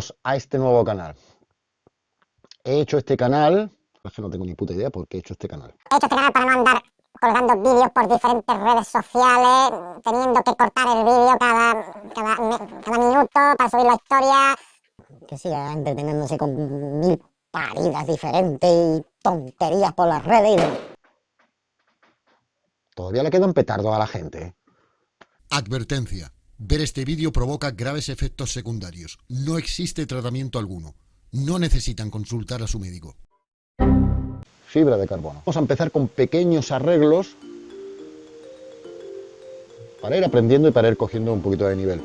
Bienvenidos a este nuevo canal. He hecho este canal, es que no tengo ni puta idea por qué he hecho este canal. He hecho este canal para no andar colgando vídeos por diferentes redes sociales, teniendo que cortar el vídeo cada minuto para subir la historia. Que siga entreteniéndose con mil paridas diferentes y tonterías por las redes. Todavía le quedan petardos a la gente, ¿eh? Advertencia. Ver este vídeo provoca graves efectos secundarios. No existe tratamiento alguno. No necesitan consultar a su médico. Fibra de carbono. Vamos a empezar con pequeños arreglos para ir aprendiendo y para ir cogiendo un poquito de nivel.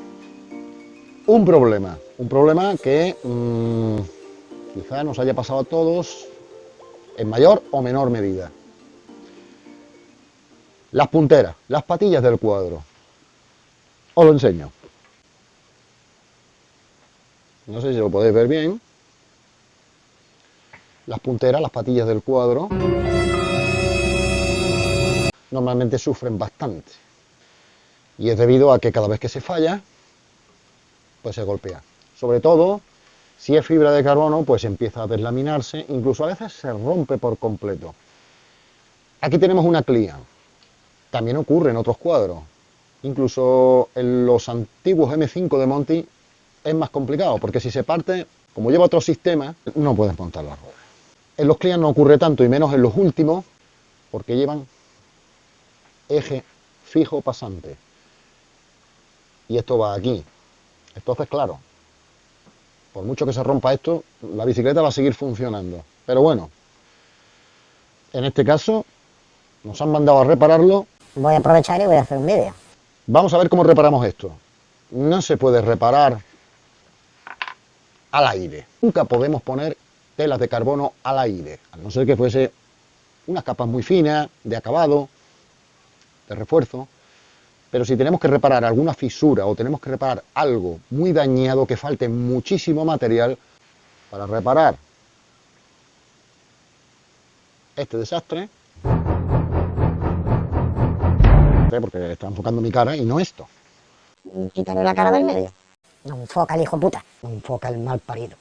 Un problema que quizá nos haya pasado a todos en mayor o menor medida. Las punteras, las patillas del cuadro. Os lo enseño. No sé si lo podéis ver bien. Las punteras, las patillas del cuadro, normalmente sufren bastante. Y es debido a que cada vez que se falla, pues se golpea. Sobre todo, si es fibra de carbono, pues empieza a deslaminarse, incluso a veces se rompe por completo. Aquí tenemos una Client. También ocurre en otros cuadros. Incluso en los antiguos M5 de Monty es más complicado, porque si se parte, como lleva otro sistema, no puedes montar la rueda. En los Client no ocurre tanto, y menos en los últimos, porque llevan eje fijo pasante. Y esto va aquí. Entonces, claro, por mucho que se rompa esto, la bicicleta va a seguir funcionando. Pero bueno, en este caso, nos han mandado a repararlo. Voy a aprovechar y voy a hacer un vídeo. Vamos a ver cómo reparamos esto. No se puede reparar al aire. Nunca podemos poner telas de carbono al aire, a no ser que fuese unas capas muy finas, de acabado, de refuerzo. Pero si tenemos que reparar alguna fisura o tenemos que reparar algo muy dañado, que falte muchísimo material para reparar este desastre, porque está enfocando mi cara y no esto. Quítale la cara del medio. No enfoca el hijo puta. No enfoca el mal parido.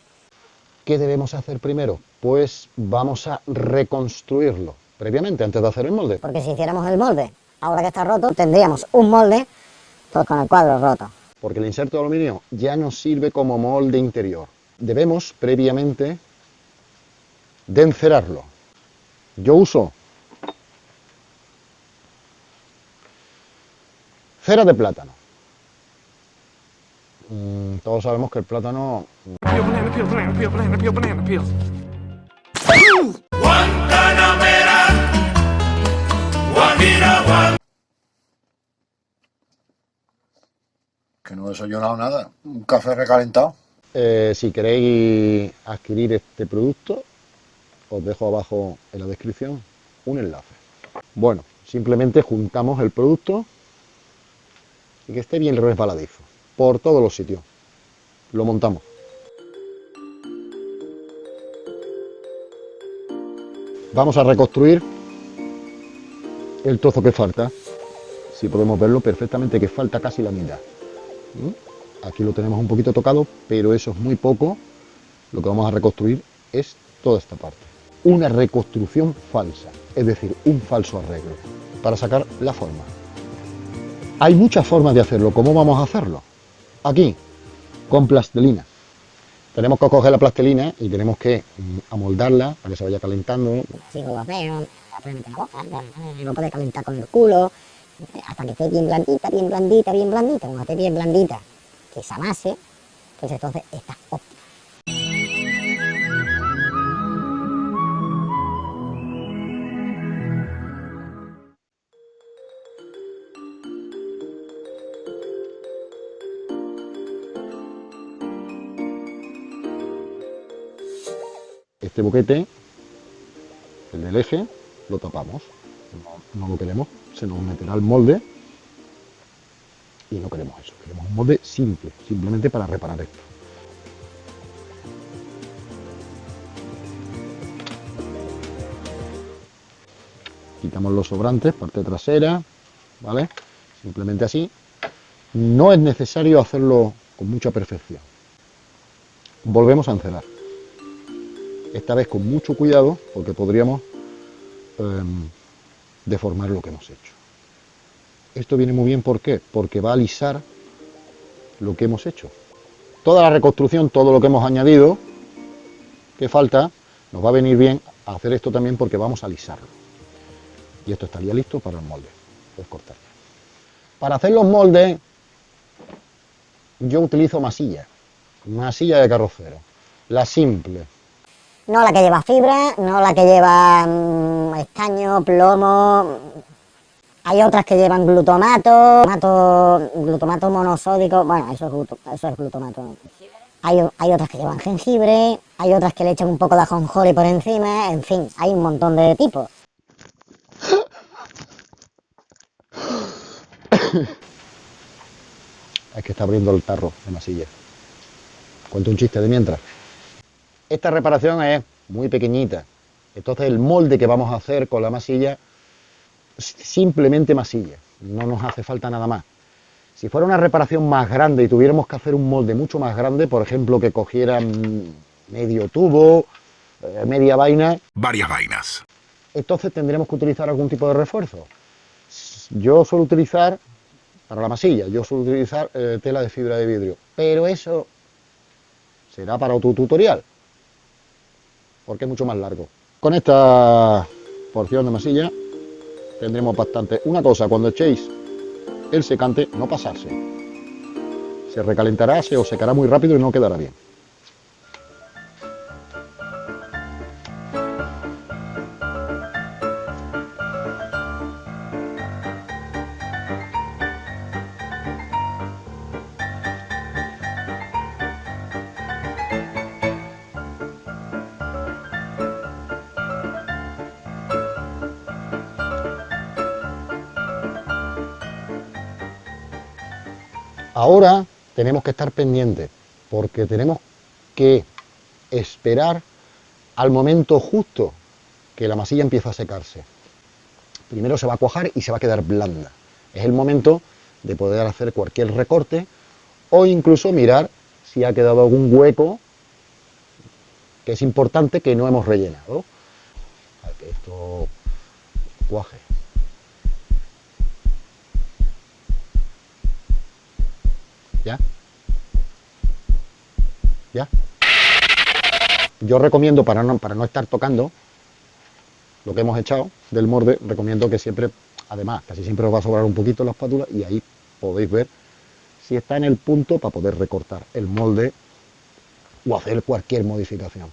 ¿Qué debemos hacer primero? Pues vamos a reconstruirlo previamente, antes de hacer el molde. Porque si hiciéramos el molde, ahora que está roto, tendríamos un molde, pues con el cuadro roto. Porque el inserto de aluminio ya nos sirve como molde interior. Debemos previamente de encerarlo. Yo uso cera de plátano. Todos sabemos que el plátano... Que no he desayunado nada, un café recalentado. Si queréis adquirir este producto, os dejo abajo en la descripción un enlace. Bueno, simplemente juntamos el producto y que esté bien resbaladizo por todos los sitios. Lo montamos. Vamos a reconstruir el trozo que falta. Si podemos verlo perfectamente, que falta casi la mitad. Aquí lo tenemos un poquito tocado, pero eso es muy poco. Lo que vamos a reconstruir es toda esta parte. Una reconstrucción falsa, es decir, un falso arreglo, para sacar la forma. Hay muchas formas de hacerlo. ¿Cómo vamos a hacerlo? Aquí, con plastilina. Tenemos que coger la plastilina y tenemos que amoldarla para que se vaya calentando. Así como veo, lo puede calentar con el culo, hasta que esté bien blandita, bien blandita, bien blandita. Cuando esté bien blandita, que se amase, pues entonces está óptima. Este boquete, el del eje, lo tapamos. No lo queremos, se nos meterá el molde y no queremos eso. Queremos un molde simple, simplemente para reparar esto. Quitamos los sobrantes, parte trasera, ¿vale? Simplemente así. No es necesario hacerlo con mucha perfección. volvemos a encerar. Esta vez con mucho cuidado, porque podríamos deformar lo que hemos hecho. Esto viene muy bien, ¿por qué? Porque va a alisar lo que hemos hecho. Toda la reconstrucción, todo lo que hemos añadido, que falta, nos va a venir bien a hacer esto también porque vamos a alisarlo. Y esto estaría listo para el molde. Puedes cortar. Para hacer los moldes, yo utilizo masilla de carrocero, la simple. No la que lleva fibra, no la que lleva estaño, plomo. Hay otras que llevan glutamato monosódico. Bueno, eso es glutamato. Hay otras que llevan jengibre, hay otras que le echan un poco de ajonjolí por encima. En fin, hay un montón de tipos. Es que está abriendo el tarro de masilla. Cuento un chiste de mientras. Esta reparación es muy pequeñita. Entonces el molde que vamos a hacer con la masilla, simplemente masilla. No nos hace falta nada más. Si fuera una reparación más grande y tuviéramos que hacer un molde mucho más grande, por ejemplo, que cogiera medio tubo, media vaina... Varias vainas. Entonces tendremos que utilizar algún tipo de refuerzo. Yo suelo utilizar, para la masilla, tela de fibra de vidrio. Pero eso será para otro tutorial, porque es mucho más largo. Con esta porción de masilla tendremos bastante. Una cosa, cuando echéis el secante, no pasarse. Se recalentará, se os secará muy rápido y no quedará bien. Ahora tenemos que estar pendientes, porque tenemos que esperar al momento justo que la masilla empieza a secarse. Primero se va a cuajar y se va a quedar blanda. Es el momento de poder hacer cualquier recorte o incluso mirar si ha quedado algún hueco que es importante que no hemos rellenado. Para que esto cuaje. ¿Ya? ¿Ya? Yo recomiendo, para no estar tocando lo que hemos echado del molde, recomiendo que siempre, además, casi siempre os va a sobrar un poquito la espátula y ahí podéis ver si está en el punto para poder recortar el molde o hacer cualquier modificación.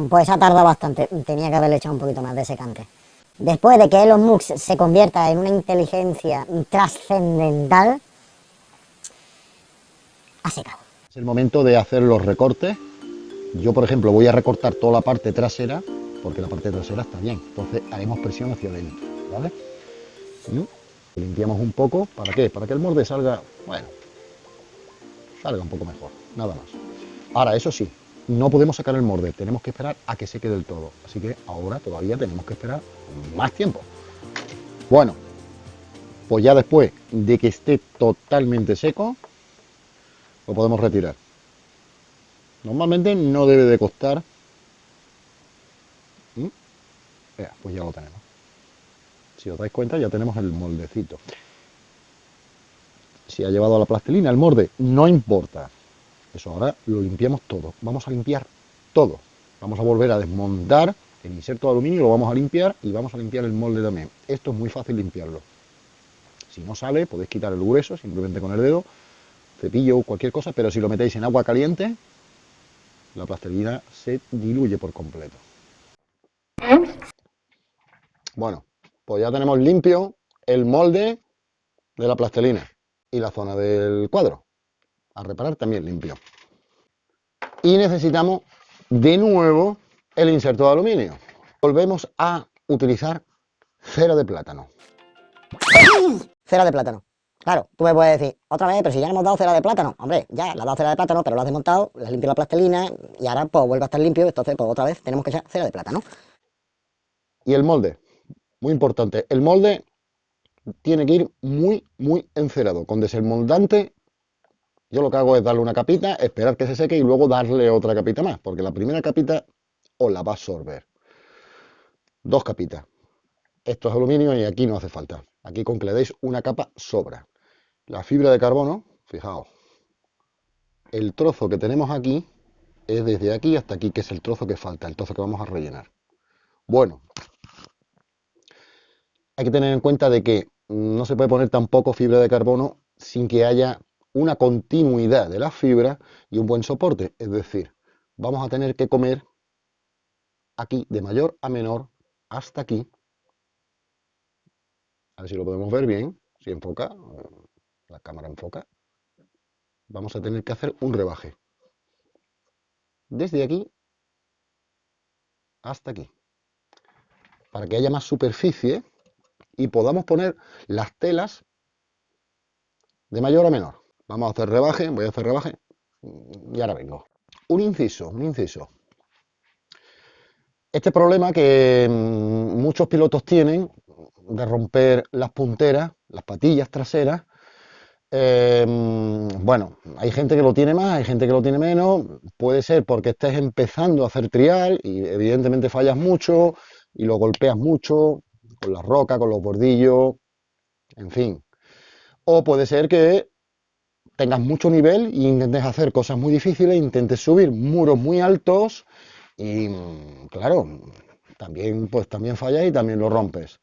Pues ha tardado bastante, tenía que haberle echado un poquito más de secante. Después de que Elon Musk se convierta en una inteligencia trascendental, ha secado. Es el momento de hacer los recortes. Yo, por ejemplo, voy a recortar toda la parte trasera, porque la parte trasera está bien. Entonces haremos presión hacia adentro, ¿vale? Limpiamos un poco. ¿Para qué? Para que el molde salga, bueno, salga un poco mejor, nada más. Ahora, eso sí, no podemos sacar el molde, tenemos que esperar a que seque del todo. Así que ahora todavía tenemos que esperar más tiempo. Bueno, pues ya después de que esté totalmente seco, lo podemos retirar. Normalmente no debe de costar. Pues ya lo tenemos. Si os dais cuenta, ya tenemos el moldecito. Si ha llevado a la plastilina el molde, no importa. Eso ahora lo limpiamos todo. Vamos a limpiar todo. Vamos a volver a desmontar el inserto de aluminio, lo vamos a limpiar y vamos a limpiar el molde también. Esto es muy fácil limpiarlo. Si no sale, podéis quitar el grueso simplemente con el dedo, cepillo o cualquier cosa, pero si lo metéis en agua caliente, la plastilina se diluye por completo. Bueno, pues ya tenemos limpio el molde de la plastilina y la zona del cuadro. A reparar también limpio. Y necesitamos de nuevo el inserto de aluminio. Volvemos a utilizar cera de plátano. Cera de plátano. Claro, tú me puedes decir, otra vez, pero si ya le hemos dado cera de plátano. Hombre, ya le has dado cera de plátano, pero lo has desmontado, le has limpiado la plastilina y ahora pues vuelve a estar limpio, entonces pues otra vez tenemos que echar cera de plátano. Y el molde, muy importante, el molde tiene que ir muy, muy encerado. Con desenmoldante, yo lo que hago es darle una capita, esperar que se seque y luego darle otra capita más, porque la primera capita os la va a absorber. Dos capitas. Esto es aluminio y aquí no hace falta. Aquí con que le deis una capa sobra. La fibra de carbono, fijaos, el trozo que tenemos aquí es desde aquí hasta aquí, que es el trozo que falta, el trozo que vamos a rellenar. Bueno, hay que tener en cuenta de que no se puede poner tampoco fibra de carbono sin que haya una continuidad de la fibra y un buen soporte. Es decir, vamos a tener que comer aquí de mayor a menor hasta aquí. A ver si lo podemos ver bien, si enfoca, la cámara enfoca. Vamos a tener que hacer un rebaje. Desde aquí hasta aquí. Para que haya más superficie y podamos poner las telas de mayor a menor. Vamos a hacer rebaje, voy a hacer rebaje y ahora vengo. Un inciso, un inciso. Este problema que muchos pilotos tienen de romper las punteras, las patillas traseras, bueno, hay gente que lo tiene más, hay gente que lo tiene menos, puede ser porque estés empezando a hacer trial y evidentemente fallas mucho y lo golpeas mucho con la roca, con los bordillos, en fin. O puede ser que tengas mucho nivel e intentes hacer cosas muy difíciles, intentes subir muros muy altos y claro, también fallas y también lo rompes.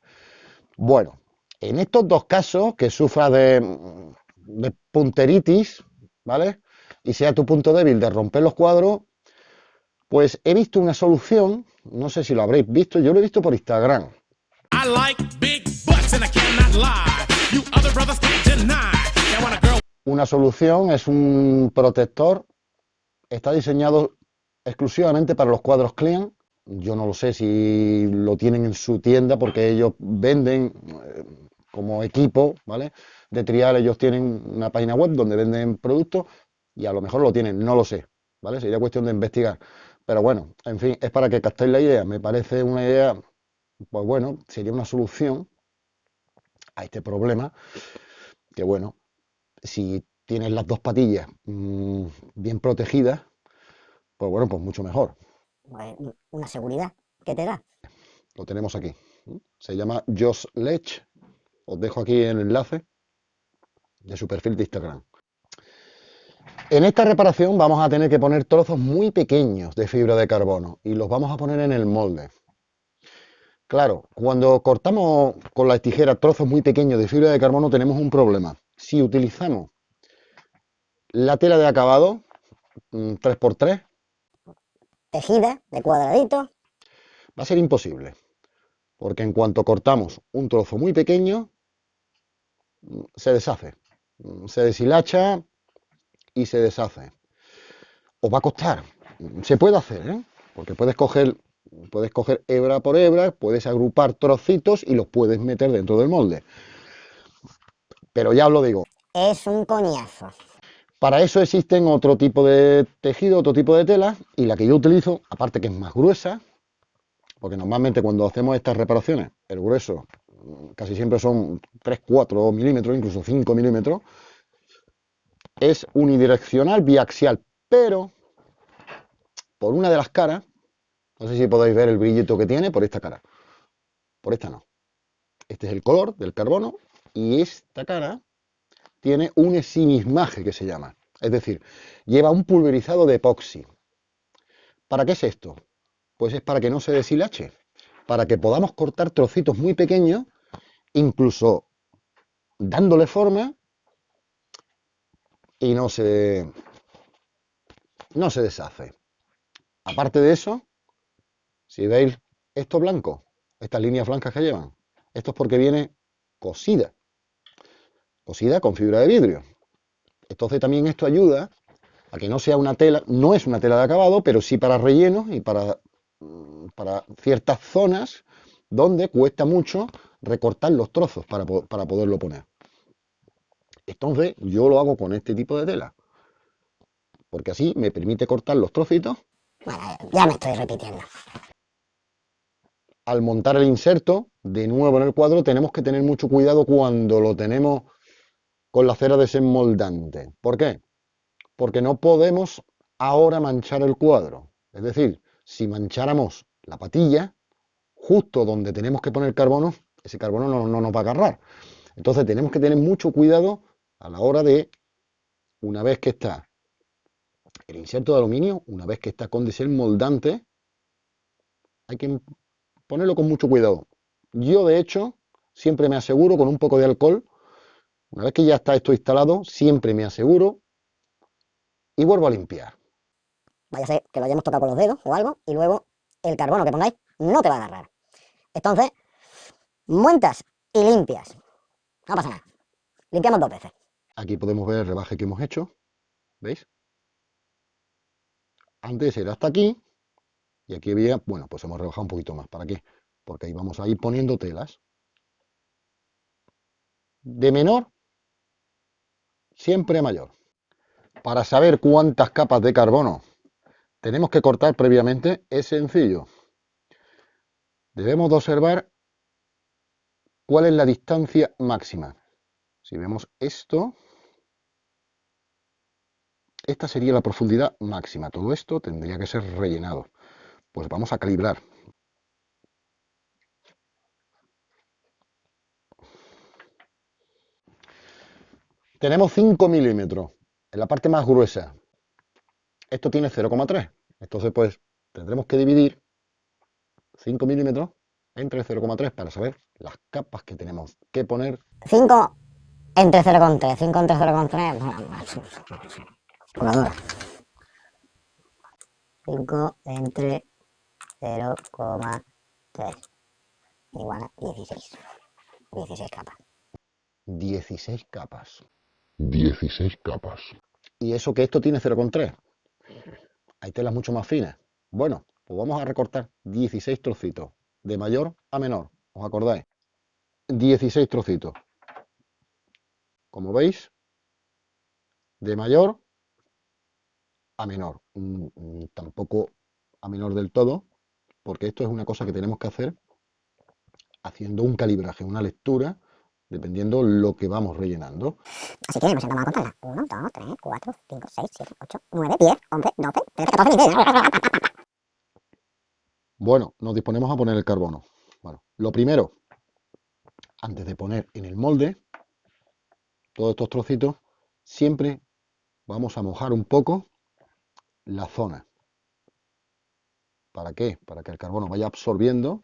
Bueno, en estos dos casos, que sufras de punteritis, ¿vale? Y sea tu punto débil de romper los cuadros, pues he visto una solución, no sé si lo habréis visto, yo lo he visto por Instagram. I like big butts and I cannot lie. You other brothers can't deny. They want a girl. Una solución es un protector, está diseñado exclusivamente para los cuadros Klean. Yo no lo sé si lo tienen en su tienda porque ellos venden como equipo, ¿vale? De trial, ellos tienen una página web donde venden productos y a lo mejor lo tienen, no lo sé, ¿vale? Sería cuestión de investigar. Pero bueno, en fin, es para que captéis la idea. Me parece una idea, pues bueno, sería una solución a este problema, que bueno, si tienes las dos patillas bien protegidas, pues bueno, pues mucho mejor. Pues, una seguridad que te da. Lo tenemos aquí. Se llama Josh Lech. Os dejo aquí el enlace de su perfil de Instagram. En esta reparación vamos a tener que poner trozos muy pequeños de fibra de carbono y los vamos a poner en el molde. Claro, cuando cortamos con la tijera trozos muy pequeños de fibra de carbono tenemos un problema. Si utilizamos la tela de acabado 3x3, Tejida de cuadradito. va a ser imposible. Porque en cuanto cortamos un trozo muy pequeño, se deshace. Se deshilacha y se deshace. Os va a costar. Se puede hacer, ¿eh? Porque puedes coger hebra por hebra, puedes agrupar trocitos y los puedes meter dentro del molde. Pero ya os lo digo. Es un coñazo. Para eso existen otro tipo de tejido, otro tipo de tela, y la que yo utilizo, aparte que es más gruesa, porque normalmente cuando hacemos estas reparaciones, el grueso casi siempre son 3, 4 milímetros, incluso 5 milímetros, es unidireccional biaxial, pero por una de las caras, no sé si podéis ver el brillito que tiene por esta cara, por esta no. Este es el color del carbono y esta cara tiene un ensimismaje que se llama, es decir, lleva un pulverizado de epoxi. ¿Para qué es esto? Pues es para que no se deshilache, para que podamos cortar trocitos muy pequeños, incluso dándole forma y no se deshace. Aparte de eso, si veis esto blanco, estas líneas blancas que llevan, esto es porque viene cosida con fibra de vidrio. Entonces también esto ayuda a que no sea una tela, no es una tela de acabado, pero sí para rellenos y para ciertas zonas donde cuesta mucho recortar los trozos para poderlo poner. Entonces yo lo hago con este tipo de tela, porque así me permite cortar los trocitos. Bueno, ya me estoy repitiendo. Al montar el inserto, de nuevo en el cuadro, tenemos que tener mucho cuidado cuando lo tenemos con la cera desenmoldante. ¿Por qué? Porque no podemos ahora manchar el cuadro. Es decir, si mancháramos la patilla, justo donde tenemos que poner carbono, ese carbono no nos va a agarrar. Entonces tenemos que tener mucho cuidado a la hora de, una vez que está el inserto de aluminio, una vez que está con desenmoldante, hay que ponerlo con mucho cuidado. Yo, de hecho, siempre me aseguro con un poco de alcohol, una vez que ya está esto instalado, siempre me aseguro y vuelvo a limpiar. Vaya a ser que lo hayamos tocado con los dedos o algo y luego el carbono que pongáis no te va a agarrar. Entonces, montas y limpias. No pasa nada. Limpiamos 2 veces. Aquí podemos ver el rebaje que hemos hecho, ¿veis? Antes era hasta aquí y aquí había, bueno, pues hemos rebajado un poquito más. ¿Para qué? Porque ahí vamos a ir poniendo telas. De menor, siempre a mayor. Para saber cuántas capas de carbono tenemos que cortar previamente, es sencillo. Debemos de observar cuál es la distancia máxima. Si vemos esto, esta sería la profundidad máxima. Todo esto tendría que ser rellenado. Pues vamos a calibrar. Tenemos 5 milímetros en la parte más gruesa. Esto tiene 0,3. Entonces, pues, tendremos que dividir 5 milímetros entre 0,3 para saber las capas que tenemos que poner. 5 entre 0,3. 5 entre 0,3. Calculadora. 5 entre 0,3 igual a 16. 16 capas. 16 capas. 16 capas. ¿Y eso que esto tiene 0,3? Hay telas mucho más finas. Bueno, pues vamos a recortar 16 trocitos, de mayor a menor. ¿Os acordáis? 16 trocitos. Como veis, de mayor a menor. Tampoco a menor del todo, porque esto es una cosa que tenemos que hacer haciendo un calibraje, una lectura, dependiendo lo que vamos rellenando. Así que vamos a contarla. 1, 2, 3, 4, 5, 6, 7, 8, 9, 10, 11, 12, 13, 14, 15. Bueno, nos disponemos a poner el carbono. Bueno, lo primero, antes de poner en el molde todos estos trocitos, siempre vamos a mojar un poco la zona. ¿Para qué? Para que el carbono vaya absorbiendo,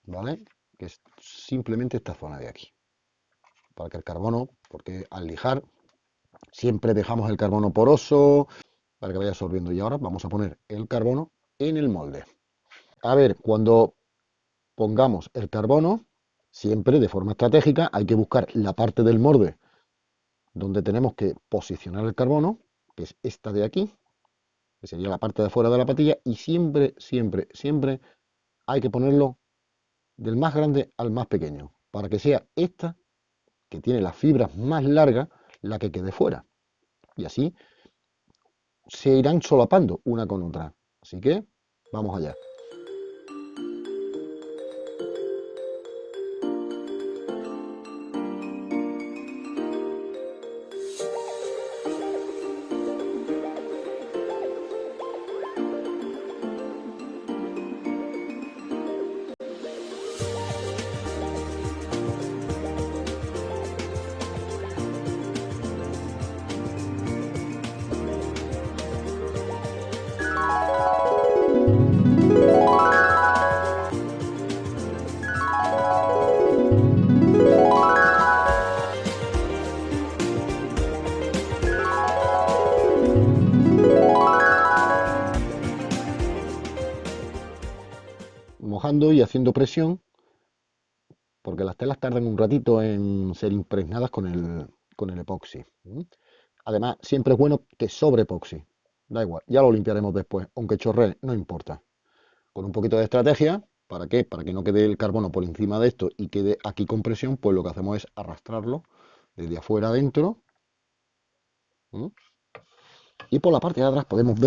¿vale? Que es simplemente esta zona de aquí. Para que el carbono, porque al lijar siempre dejamos el carbono poroso, para que vaya absorbiendo. Y ahora vamos a poner el carbono en el molde. A ver, cuando pongamos el carbono, siempre de forma estratégica, hay que buscar la parte del molde donde tenemos que posicionar el carbono, que es esta de aquí, que sería la parte de afuera de la patilla, y siempre, siempre, siempre hay que ponerlo del más grande al más pequeño, para que sea esta, que tiene las fibras más largas, la que quede fuera. Y así se irán solapando una con otra. Así que, vamos allá. Mojando y haciendo presión, porque las telas tardan un ratito en ser impregnadas con el epoxi. Además, siempre es bueno que sobre epoxi. Da igual, ya lo limpiaremos después, aunque chorree, no importa. Con un poquito de estrategia, ¿para qué? Para que no quede el carbono por encima de esto y quede aquí con presión, pues lo que hacemos es arrastrarlo desde afuera adentro. Y por la parte de atrás podéis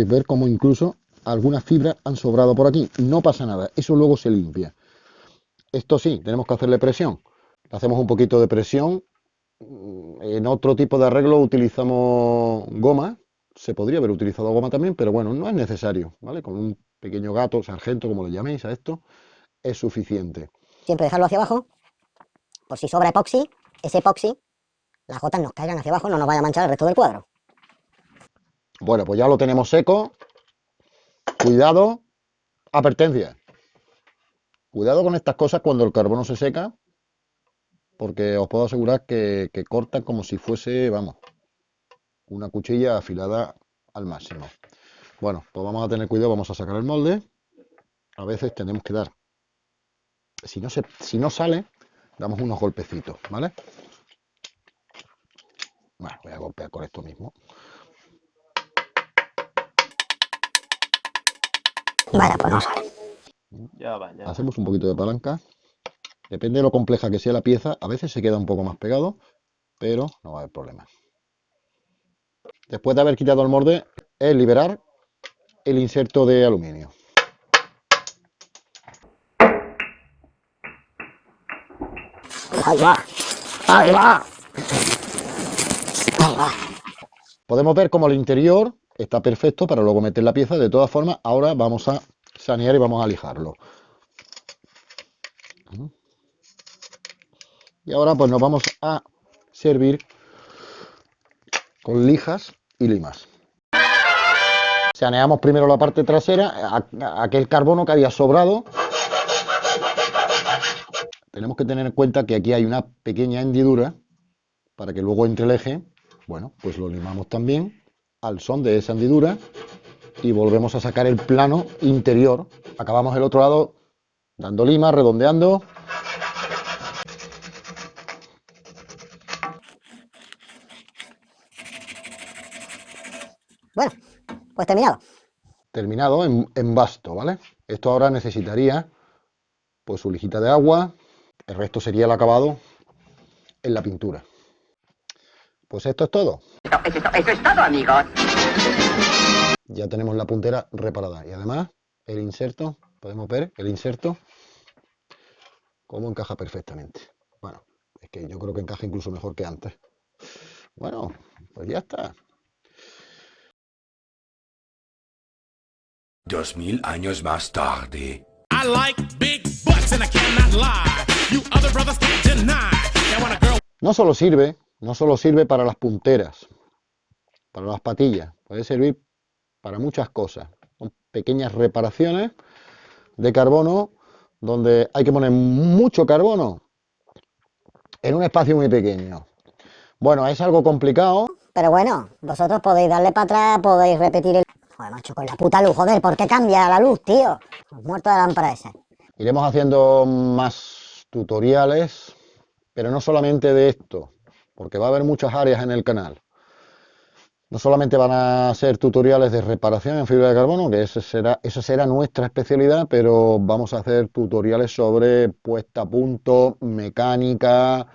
ver cómo incluso algunas fibras han sobrado por aquí. No pasa nada, eso luego se limpia. Esto sí, tenemos que hacerle presión. Le hacemos un poquito de presión. En otro tipo de arreglo utilizamos goma. Se podría haber utilizado goma también, pero bueno, no es necesario, ¿vale? Con un pequeño gato, sargento, como lo llaméis a esto, es suficiente. Siempre dejarlo hacia abajo, por si sobra epoxi, ese epoxi, las gotas nos caigan hacia abajo, no nos vaya a manchar el resto del cuadro. Bueno, pues ya lo tenemos seco. Cuidado, advertencia. Cuidado con estas cosas cuando el carbono se seca, porque os puedo asegurar que cortan como si fuese, vamos, una cuchilla afilada al máximo. Bueno, pues vamos a tener cuidado, vamos a sacar el molde. A veces tenemos que dar, si no sale, damos unos golpecitos, ¿vale? Bueno, voy a golpear con esto mismo. Vale, pues no sale. Ya va, ya va. Hacemos un poquito de palanca. Depende de lo compleja que sea la pieza, a veces se queda un poco más pegado, pero no va a haber problema. Después de haber quitado el molde, es liberar el inserto de aluminio. Ahí va, ahí va, ahí va. Podemos ver como el interior está perfecto para luego meter la pieza. De todas formas, ahora vamos a sanear y vamos a lijarlo. Y ahora pues nos vamos a servir con lijas y limas. Saneamos primero la parte trasera, aquel carbono que había sobrado. Tenemos que tener en cuenta que aquí hay una pequeña hendidura para que luego entre el eje. Bueno, pues lo limamos también al son de esa hendidura y volvemos a sacar el plano interior. Acabamos el otro lado dando lima, redondeando. Bueno, pues terminado. Terminado en basto, ¿vale? Esto ahora necesitaría pues su lijita de agua. El resto sería el acabado en la pintura. Pues esto es todo. Eso es todo, amigos. Ya tenemos la puntera reparada y además el inserto, podemos ver el inserto cómo encaja perfectamente. Bueno, es que yo creo que encaja incluso mejor que antes. Bueno, pues ya está. 2000 años más tarde. I like big butts and I cannot lie. You other brothers can't deny. Now when a girl No solo sirve para las punteras, para las patillas, puede servir para muchas cosas. Son pequeñas reparaciones de carbono donde hay que poner mucho carbono en un espacio muy pequeño. Bueno, es algo complicado. Pero bueno, vosotros podéis darle para atrás, podéis repetir el... Joder, macho, con la puta luz, joder, ¿por qué cambia la luz, tío? Muerto de lámpara ese. Iremos haciendo más tutoriales, pero no solamente de esto, porque va a haber muchas áreas en el canal. No solamente van a ser tutoriales de reparación en fibra de carbono, que esa será nuestra especialidad, pero vamos a hacer tutoriales sobre puesta a punto, mecánica,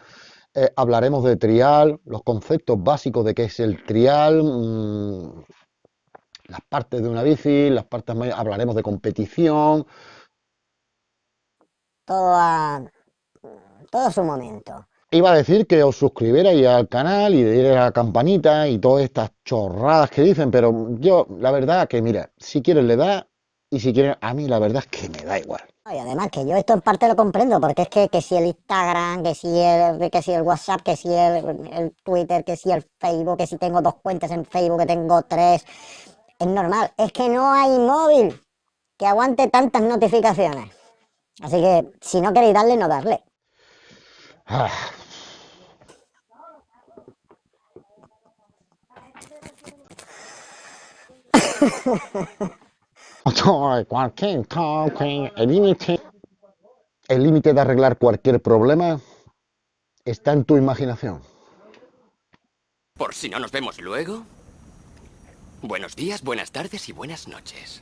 hablaremos de trial, los conceptos básicos de qué es el trial, las partes de una bici, hablaremos de competición. Todo a su momento. Iba a decir que os suscribierais al canal y le dierais a la campanita y todas estas chorradas que dicen, pero yo, la verdad que, mira, si quieres le das y si quieres, a mí la verdad es que me da igual. Y además que yo esto en parte lo comprendo, porque es que si el Instagram, que si el WhatsApp, que si el Twitter, que si el Facebook, que si tengo 2 cuentas en Facebook, que tengo 3, es normal. Es que no hay móvil que aguante tantas notificaciones. Así que si no queréis darle, no darle. Ah. El límite de arreglar cualquier problema está en tu imaginación. Por si no nos vemos luego. Buenos días, buenas tardes y buenas noches.